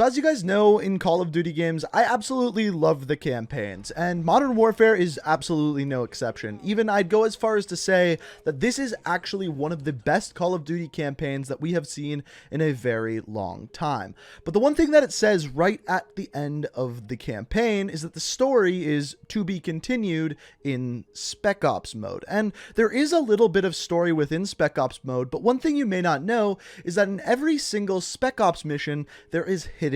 So as you guys know, in Call of Duty games, I absolutely love the campaigns, and Modern Warfare is absolutely no exception. Even I'd go as far as to say that this is actually one of the best Call of Duty campaigns that we have seen in a very long time. But the one thing that it says right at the end of the campaign is that the story is to be continued in Spec Ops mode. And there is a little bit of story within Spec Ops mode, but one thing you may not know is that in every single Spec Ops mission, there is hidden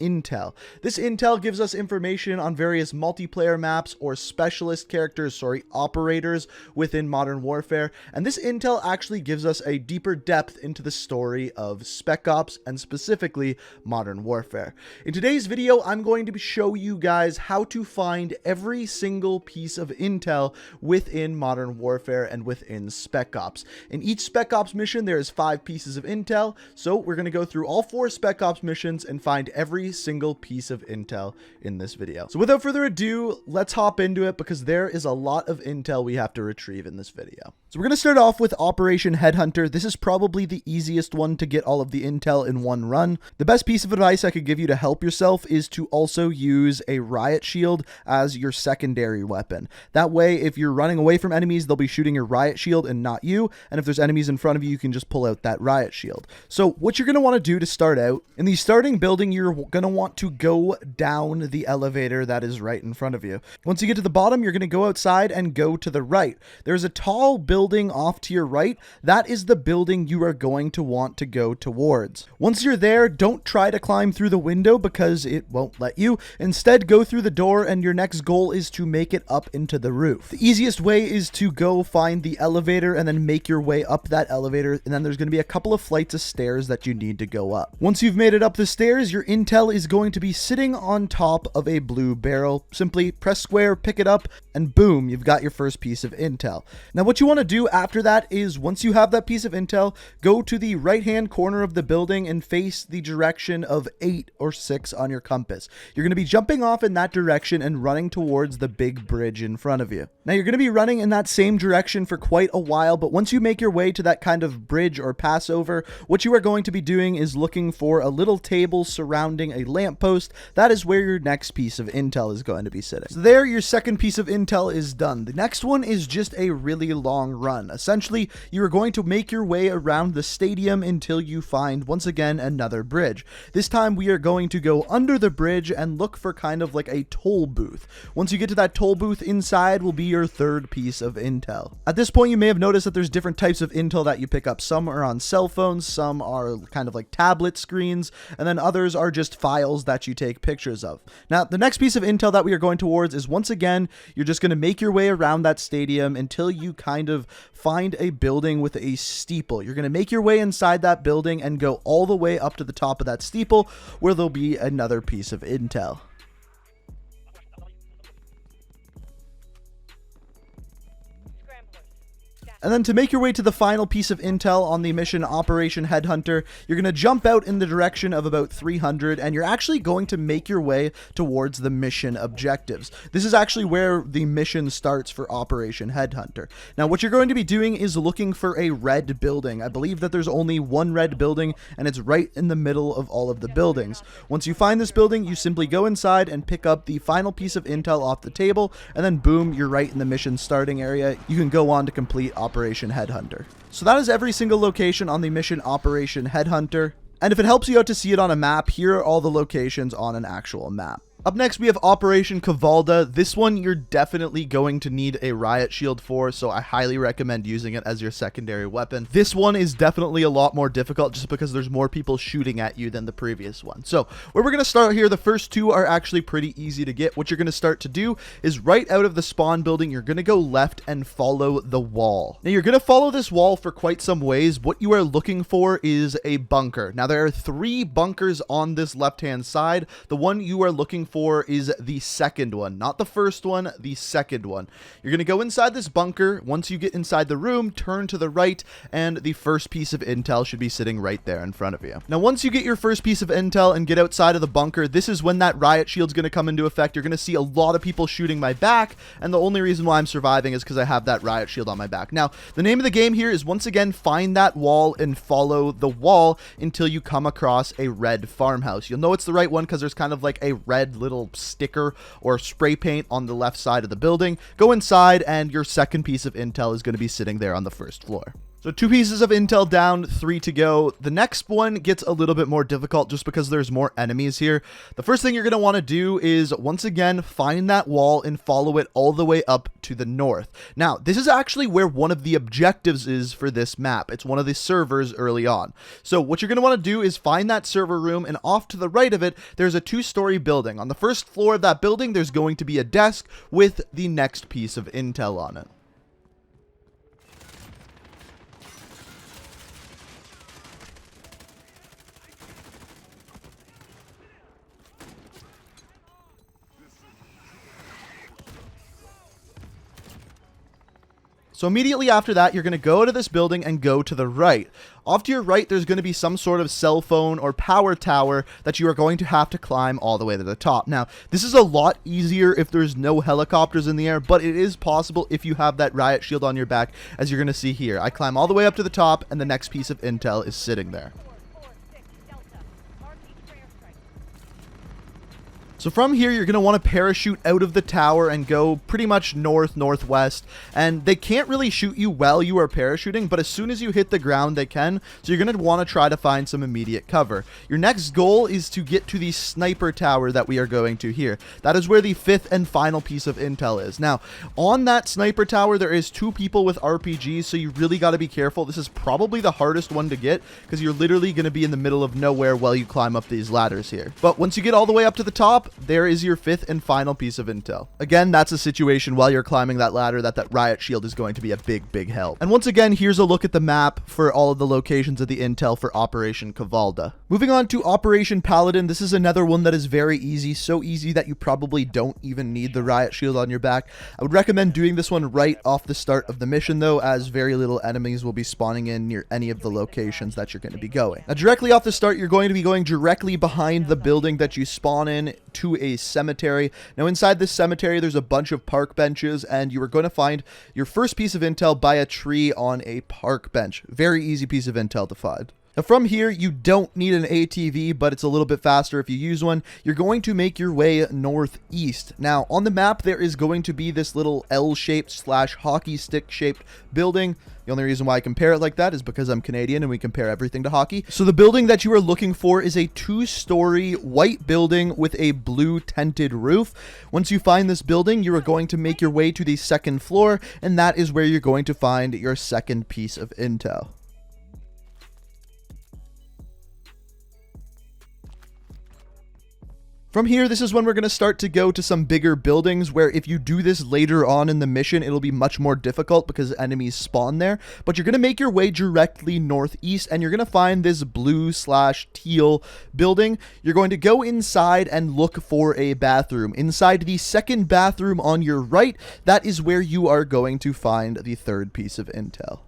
intel. This intel gives us information on various multiplayer maps or specialist characters, operators within Modern Warfare, and this intel actually gives us a deeper depth into the story of Spec Ops and specifically Modern Warfare. In today's video, I'm going to show you guys how to find every single piece of intel within Modern Warfare and within Spec Ops. In each Spec Ops mission, there is 5 pieces of intel, so we're going to go through all 4 Spec Ops missions and find every single piece of intel in this video. So without further ado, let's hop into it because there is a lot of intel we have to retrieve in this video. So we're going to start off with Operation Headhunter. This is probably the easiest one to get all of the intel in one run. The best piece of advice I could give you to help yourself is to also use a riot shield as your secondary weapon. That way, if you're running away from enemies, they'll be shooting your riot shield and not you. And if there's enemies in front of you, you can just pull out that riot shield. So what you're going to want to do to start out, in the starting building, you're going to want to go down the elevator that is right in front of you. Once you get to the bottom, you're going to go outside and go to the right. There's a tall building off to your right. That is the building you are going to want to go towards. Once you're there, don't try to climb through the window because it won't let you. Instead, go through the door, and your next goal is to make it up into the roof. The easiest way is to go find the elevator and then make your way up that elevator, and then there's going to be a couple of flights of stairs that you need to go up. Once you've made it up the stairs, your intel is going to be sitting on top of a blue barrel. Simply press square, pick it up, and boom, you've got your first piece of intel. Now what you want to do after that is, once you have that piece of intel, go to the right hand corner of the building and face the direction of 8 or 6 on your compass. You're going to be jumping off in that direction and running towards the big bridge in front of you. Now you're going to be running in that same direction for quite a while, but once you make your way to that kind of bridge or passover, what you are going to be doing is looking for a little table surrounding a lamppost. That is where your next piece of intel is going to be sitting. So there, your second piece of intel is done. The next one is just a really long run. Essentially, you are going to make your way around the stadium until you find, once again, another bridge. This time we are going to go under the bridge and look for kind of like a toll booth. Once you get to that toll booth, inside will be your third piece of intel. At this point, you may have noticed that there's different types of intel that you pick up. Some are on cell phones, some are kind of like tablet screens, and then others are just files that you take pictures of. Now, the next piece of intel that we are going towards is, once again, you're just going to make your way around that stadium until you kind of find a building with a steeple. You're going to make your way inside that building and go all the way up to the top of that steeple, where there'll be another piece of intel. And then to make your way to the final piece of intel on the mission Operation Headhunter, you're going to jump out in the direction of about 300, and you're actually going to make your way towards the mission objectives. This is actually where the mission starts for Operation Headhunter. Now, what you're going to be doing is looking for a red building. I believe that there's only one red building, and it's right in the middle of all of the buildings. Once you find this building, you simply go inside and pick up the final piece of intel off the table, and then boom, you're right in the mission starting area. You can go on to complete Operation Headhunter. So that is every single location on the mission Operation Headhunter. And if it helps you out to see it on a map, here are all the locations on an actual map. Up next, we have Operation Kuvalda. This one you're definitely going to need a riot shield for, so I highly recommend using it as your secondary weapon. This one is definitely a lot more difficult just because there's more people shooting at you than the previous one. So where we're going to start here, the first 2 are actually pretty easy to get. What you're going to start to do is right out of the spawn building, you're going to go left and follow the wall. Now you're going to follow this wall for quite some ways. What you are looking for is a bunker. Now there are 3 bunkers on this left-hand side. The one you are looking for is the second one, not the first one, the second one. You're going to go inside this bunker. Once you get inside the room, turn to the right, and the first piece of intel should be sitting right there in front of you. Now, once you get your first piece of intel and get outside of the bunker, this is when that riot shield's going to come into effect. You're going to see a lot of people shooting my back, and the only reason why I'm surviving is because I have that riot shield on my back. Now, the name of the game here is, once again, find that wall and follow the wall until you come across a red farmhouse. You'll know it's the right one because there's kind of like a red little sticker or spray paint on the left side of the building. Go inside, and your second piece of intel is going to be sitting there on the first floor. So 2 pieces of intel down, 3 to go. The next one gets a little bit more difficult just because there's more enemies here. The first thing you're going to want to do is, once again, find that wall and follow it all the way up to the north. Now, this is actually where one of the objectives is for this map. It's one of the servers early on. So what you're going to want to do is find that server room, and off to the right of it, there's a 2-story building. On the first floor of that building, there's going to be a desk with the next piece of intel on it. So immediately after that, you're going to go to this building and go to the right. Off to your right, there's going to be some sort of cell phone or power tower that you are going to have to climb all the way to the top. Now, this is a lot easier if there's no helicopters in the air, but it is possible if you have that riot shield on your back, as you're going to see here. I climb all the way up to the top, and the next piece of intel is sitting there. So from here, you're going to want to parachute out of the tower and go pretty much northwest. And they can't really shoot you while you are parachuting, but as soon as you hit the ground, they can. So you're going to want to try to find some immediate cover. Your next goal is to get to the sniper tower that we are going to here. That is where the 5th and final piece of intel is. Now, on that sniper tower, there is 2 people with RPGs, so you really got to be careful. This is probably the hardest one to get because you're literally going to be in the middle of nowhere while you climb up these ladders here. But once you get all the way up to the top, there is your 5th and final piece of intel. Again, that's a situation while you're climbing that ladder that riot shield is going to be a big help. And once again, here's a look at the map for all of the locations of the intel for Operation Kuvalda. Moving on to Operation Paladin, this is another one that is very easy, so easy that you probably don't even need the riot shield on your back. I would recommend doing this one right off the start of the mission though, as very little enemies will be spawning in near any of the locations that you're going to be going. Now, directly off the start, you're going to be going directly behind the building that you spawn in to a cemetery. Now, inside this cemetery, there's a bunch of park benches, and you are going to find your first piece of intel by a tree on a park bench. Very easy piece of intel to find. Now, from here, you don't need an ATV, but it's a little bit faster if you use one. You're going to make your way northeast. Now, on the map, there is going to be this little L-shaped / hockey stick-shaped building. The only reason why I compare it like that is because I'm Canadian and we compare everything to hockey. So the building that you are looking for is a 2-story white building with a blue tinted roof. Once you find this building, you are going to make your way to the 2nd floor, and that is where you're going to find your second piece of intel. From here, this is when we're going to start to go to some bigger buildings where if you do this later on in the mission, it'll be much more difficult because enemies spawn there. But you're going to make your way directly northeast, and you're going to find this blue / teal building. You're going to go inside and look for a bathroom. Inside the 2nd bathroom on your right, that is where you are going to find the 3rd piece of intel.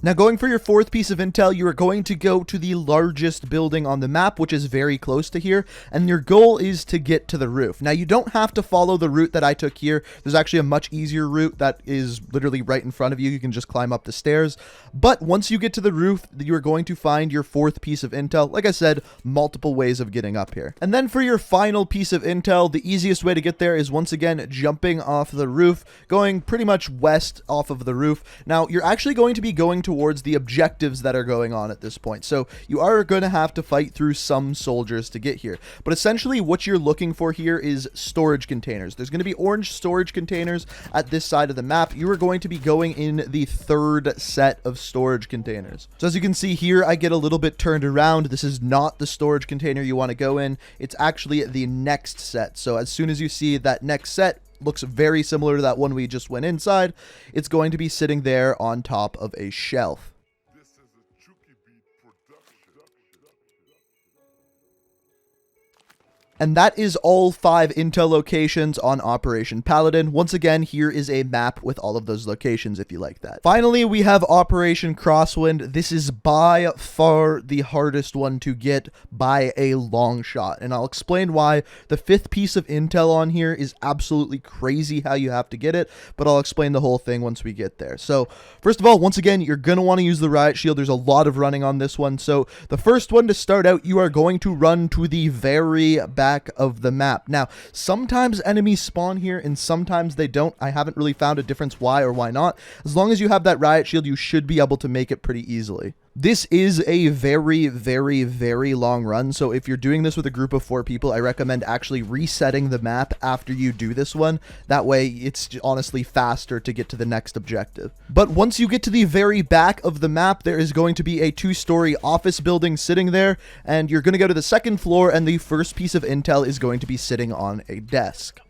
Now, going for your 4th piece of intel, you are going to go to the largest building on the map, which is very close to here, and your goal is to get to the roof. Now, you don't have to follow the route that I took here. There's actually a much easier route that is literally right in front of you. You can just climb up the stairs. But once you get to the roof, you are going to find your 4th piece of intel. Like I said, multiple ways of getting up here. And then for your final piece of intel, the easiest way to get there is once again jumping off the roof, going pretty much west off of the roof. Now, you're actually going to be going towards the objectives that are going on at this point. So you are going to have to fight through some soldiers to get here. But essentially what you're looking for here is storage containers. There's going to be orange storage containers at this side of the map. You are going to be going in the 3rd set of storage containers. So as you can see here, I get a little bit turned around. This is not the storage container you want to go in. It's actually the next set. So as soon as you see that next set, looks very similar to that one we just went inside. It's going to be sitting there on top of a shelf. And that is all 5 intel locations on Operation Paladin. Once again, here is a map with all of those locations if you like that. Finally, we have Operation Crosswind. This is by far the hardest one to get by a long shot. And I'll explain why. The 5th piece of intel on here is absolutely crazy how you have to get it, but I'll explain the whole thing once we get there. So, first of all, once again, you're going to want to use the riot shield. There's a lot of running on this one. So, the first one to start out, you are going to run to the very back of the map. Now, sometimes enemies spawn here and sometimes they don't. I haven't really found a difference why or why not. As long as you have that riot shield, you should be able to make it pretty easily. This is a very, very, very long run, so if you're doing this with a group of 4 people, I recommend actually resetting the map after you do this one. That way, it's honestly faster to get to the next objective. But once you get to the very back of the map, there is going to be a 2-story office building sitting there, and you're going to go to the 2nd floor, and the first piece of intel is going to be sitting on a desk.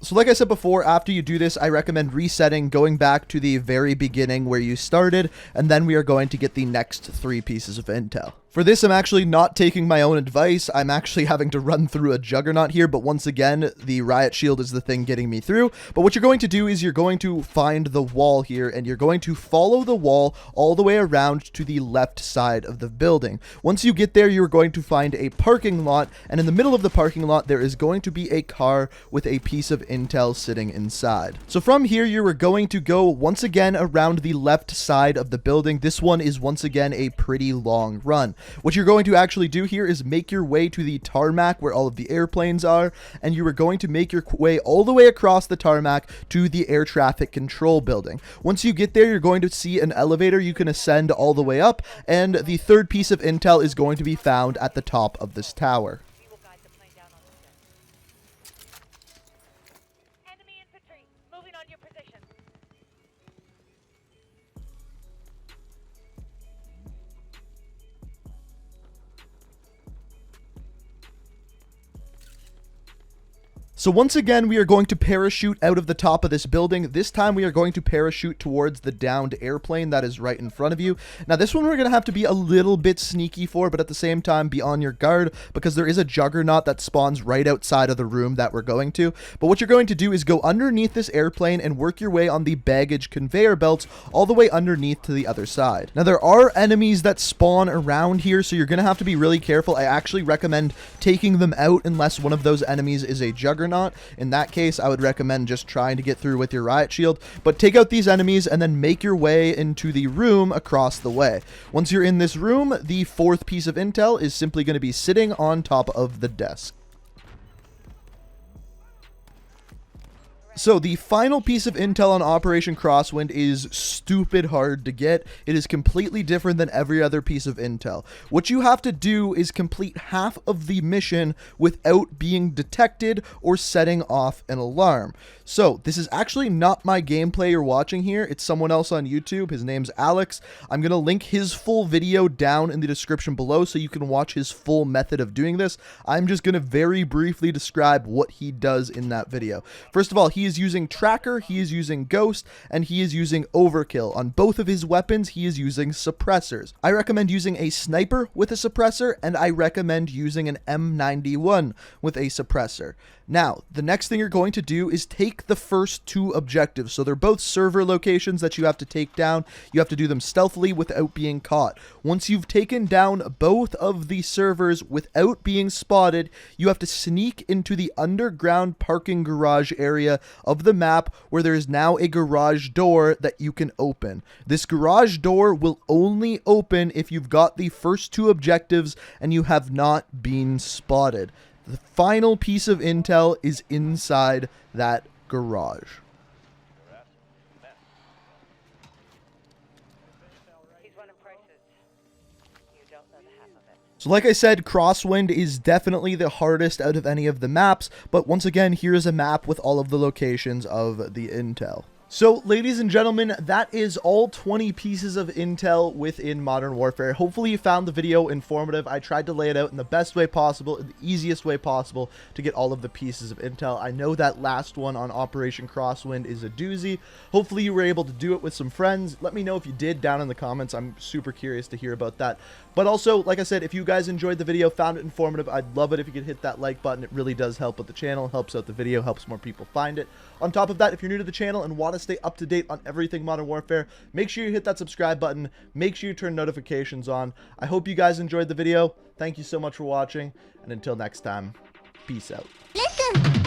So like I said before, after you do this, I recommend resetting, going back to the very beginning where you started, and then we are going to get the next 3 pieces of intel. For this, I'm actually not taking my own advice. I'm actually having to run through a juggernaut here, but once again, the riot shield is the thing getting me through. But what you're going to do is you're going to find the wall here, and you're going to follow the wall all the way around to the left side of the building. Once you get there, you're going to find a parking lot, and in the middle of the parking lot, there is going to be a car with a piece of intel sitting inside. So from here, you are going to go once again around the left side of the building. This one is once again a pretty long run. What you're going to actually do here is make your way to the tarmac where all of the airplanes are, and you are going to make your way all the way across the tarmac to the air traffic control building. Once you get there, you're going to see an elevator you can ascend all the way up, and the 3rd piece of intel is going to be found at the top of this tower. Enemy infantry, moving on your position. So once again, we are going to parachute out of the top of this building. This time we are going to parachute towards the downed airplane that is right in front of you. Now this one we're going to have to be a little bit sneaky for, but at the same time be on your guard because there is a juggernaut that spawns right outside of the room that we're going to. But what you're going to do is go underneath this airplane and work your way on the baggage conveyor belts all the way underneath to the other side. Now there are enemies that spawn around here, so you're going to have to be really careful. I actually recommend taking them out unless one of those enemies is a juggernaut. In that case, I would recommend just trying to get through with your riot shield, but take out these enemies and then make your way into the room across the way. Once you're in this room, the 4th piece of intel is simply going to be sitting on top of the desk. So the final piece of intel on Operation Crosswind is stupid hard to get. It is completely different than every other piece of intel. What you have to do is complete half of the mission without being detected or setting off an alarm. So this is actually not my gameplay you're watching here. It's someone else on YouTube. His name's Alex. I'm going to link his full video down in the description below so you can watch his full method of doing this. I'm just going to very briefly describe what he does in that video. First of all, he is using Tracker, he is using Ghost, and he is using Overkill. On both of his weapons, he is using suppressors. I recommend using a sniper with a suppressor, and I recommend using an M91 with a suppressor. Now, the next thing you're going to do is take the first 2 objectives. So they're both server locations that you have to take down. You have to do them stealthily without being caught. Once you've taken down both of the servers without being spotted, you have to sneak into the underground parking garage area of the map where there is now a garage door that you can open. This garage door will only open if you've got the first 2 objectives and you have not been spotted. The final piece of intel is inside that garage. He's running prices. You don't know the half of it. So like I said, Crosswind is definitely the hardest out of any of the maps, but once again, here's a map with all of the locations of the intel. So, ladies and gentlemen, that is all 20 pieces of intel within Modern Warfare. Hopefully you found the video informative. I tried to lay it out in the best way possible, in the easiest way possible to get all of the pieces of intel. I know that last one on Operation Crosswind is a doozy. Hopefully you were able to do it with some friends. Let me know if you did down in the comments. I'm super curious to hear about that. But also, like I said, if you guys enjoyed the video, found it informative, I'd love it if you could hit that like button. It really does help with the channel, helps out the video, helps more people find it. On top of that, if you're new to the channel and want to stay up to date on everything Modern Warfare, make sure you hit that subscribe button. Make sure you turn notifications on. I hope you guys enjoyed the video. Thank you so much for watching, and until next time, peace out. Listen.